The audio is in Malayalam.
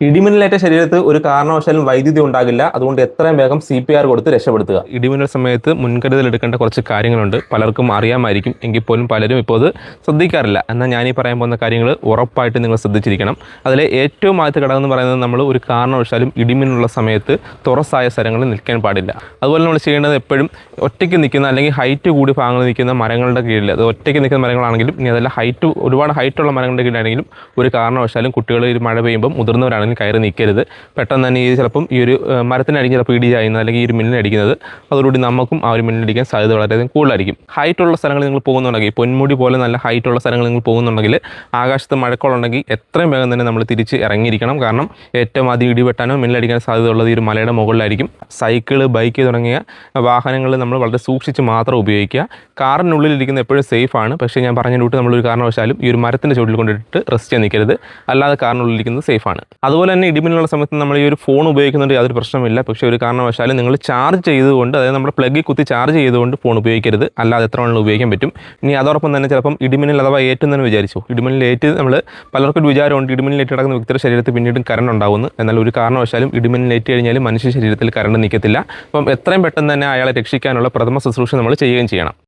ഇടിമിന്നലേറ്റ ശരീരത്ത് ഒരു കാരണവശാലും വൈദ്യുതി ഉണ്ടാകില്ല. അതുകൊണ്ട് എത്രയും വേഗം CPR കൊടുത്ത് രക്ഷപ്പെടുത്തുക. ഇടിമിന്നൽ സമയത്ത് മുൻകരുതൽ എടുക്കേണ്ട കുറച്ച് കാര്യങ്ങളുണ്ട്. പലർക്കും അറിയാമായിരിക്കും, എങ്കിൽ പോലും പലരും ഇപ്പോൾ അത് ശ്രദ്ധിക്കാറില്ല. എന്നാൽ ഞാനീ പറയാൻ പോകുന്ന കാര്യങ്ങൾ ഉറപ്പായിട്ട് നിങ്ങൾ ശ്രദ്ധിച്ചിരിക്കണം. അതിലെ ഏറ്റവും ആദ്യത്തെ ഘടകം എന്ന് പറയുന്നത്, നമ്മൾ ഒരു കാരണവശാലും ഇടിമിന്നലുള്ള സമയത്ത് തുറസായ സ്ഥലങ്ങളിൽ നിൽക്കാൻ പാടില്ല. അതുപോലെ നമ്മൾ ചെയ്യേണ്ടത് എപ്പോഴും ഒറ്റയ്ക്ക് നിൽക്കുന്ന അല്ലെങ്കിൽ ഹൈറ്റ് കൂടി ഭാഗങ്ങളിൽ നിൽക്കുന്ന മരങ്ങളുടെ കീഴിൽ, അത് ഒറ്റയ്ക്ക് നിൽക്കുന്ന മരങ്ങളാണെങ്കിലും ഇനി അതല്ല ഒരുപാട് ഹൈറ്റുള്ള മരങ്ങളുടെ കീഴിലാണെങ്കിലും ഒരു കാരണവശാലും കുട്ടികൾ ഒരു മഴ പെയ്യുമ്പോൾ മുതിർന്നവരാണെങ്കിൽ കയറി നിൽക്കരുത്. പെട്ടെന്ന് തന്നെ ചിലപ്പം ഈ ഒരു മരത്തിനടിക്ക് ചിലപ്പോൾ ഇടി ചായുന്നത് അല്ലെങ്കിൽ ഈ ഒരു മിന്നലടിക്കുന്നത്, അതോടുകൂടി നമുക്കും ആ ഒരു മിന്നലടിക്കാൻ സാധ്യത വളരെയധികം കൂടുതലായിരിക്കും. ഹൈറ്റുള്ള സ്ഥലങ്ങളിൽ നിങ്ങൾ പോകുന്നുണ്ടെങ്കിൽ, പൊന്മുടി പോലെ നല്ല ഹൈറ്റുള്ള സ്ഥലങ്ങളിൽ നിങ്ങൾ പോകുന്നുണ്ടെങ്കിൽ, ആകാശത്ത് മഴക്കോളുണ്ടെങ്കിൽ എത്രയും വേഗം തന്നെ നമ്മൾ തിരിച്ച് ഇറങ്ങിയിരിക്കണം. കാരണം ഏറ്റവും ആദ്യം ഇടിവെട്ടാനോ മിന്നലടിക്കാൻ സാധ്യതയുള്ളത് ഈ ഒരു മലയുടെ മുകളിലായിരിക്കും. സൈക്കിള്, ബൈക്ക് തുടങ്ങിയ വാഹനങ്ങൾ നമ്മൾ വളരെ സൂക്ഷിച്ച് മാത്രം ഉപയോഗിക്കുക. കാറിനുള്ളിലിരിക്കുന്ന എപ്പോഴും സേഫാണ്. പക്ഷേ ഞാൻ പറഞ്ഞ റൂട്ട് നമ്മളൊരു കാരണവശാലും ഈ ഒരു മരത്തിൻ്റെ ചുവട്ടിൽ കൊണ്ടിട്ട് റെസ്റ്റ് ചെയ്യാൻ നിൽക്കരുത്. അല്ലാതെ കാറിനുള്ളിലിരിക്കുന്നത് സേഫാണ്. അതുപോലെ തന്നെ ഇടിമിന്നലുള്ള സമയത്ത് നമ്മൾ ഈ ഒരു ഫോൺ ഉപയോഗിക്കുന്നുണ്ട്, യാതൊരു പ്രശ്നമില്ല. പക്ഷേ ഒരു കാരണവശാലും നിങ്ങൾ ചാർജ് ചെയ്തുകൊണ്ട്, അതായത് നമ്മുടെ പ്ലഗിൽ കുത്തി ചാർജ് ചെയ്തുകൊണ്ട് ഫോൺ ഉപയോഗിക്കരുത്. അല്ലാതെ എത്ര വേണമെങ്കിലും ഉപയോഗിക്കാൻ പറ്റും. ഇനി അതോടൊപ്പം തന്നെ ചിലപ്പം ഇടിമിന്നൽ അഥവാ ഏറ്റെന്ന് തന്നെ വിചാരിച്ചു. ഇടിമിന്നലേറ്റ് നമ്മൾ പലർക്കും ഒരു വിചാരമുണ്ട്, ഇടിമിന്നലേറ്റ് കിടക്കുന്ന വ്യക്തിയുടെ ശരീരത്തിൽ പിന്നീടും കറണ്ട് ഉണ്ടാകുന്നു. എന്നാൽ ഒരു കാരണവശാലും ഇടിമിന്നലേറ്റ് കഴിഞ്ഞാൽ മനുഷ്യ ശരീരത്തിൽ കറണ്ട് നിൽക്കത്തില്ല. അപ്പം എത്രയും പെട്ടെന്ന് തന്നെ അയാളെ രക്ഷിക്കാനുള്ള പ്രഥമ ശുശ്രൂഷ നമ്മൾ ചെയ്യുകയും ചെയ്യണം.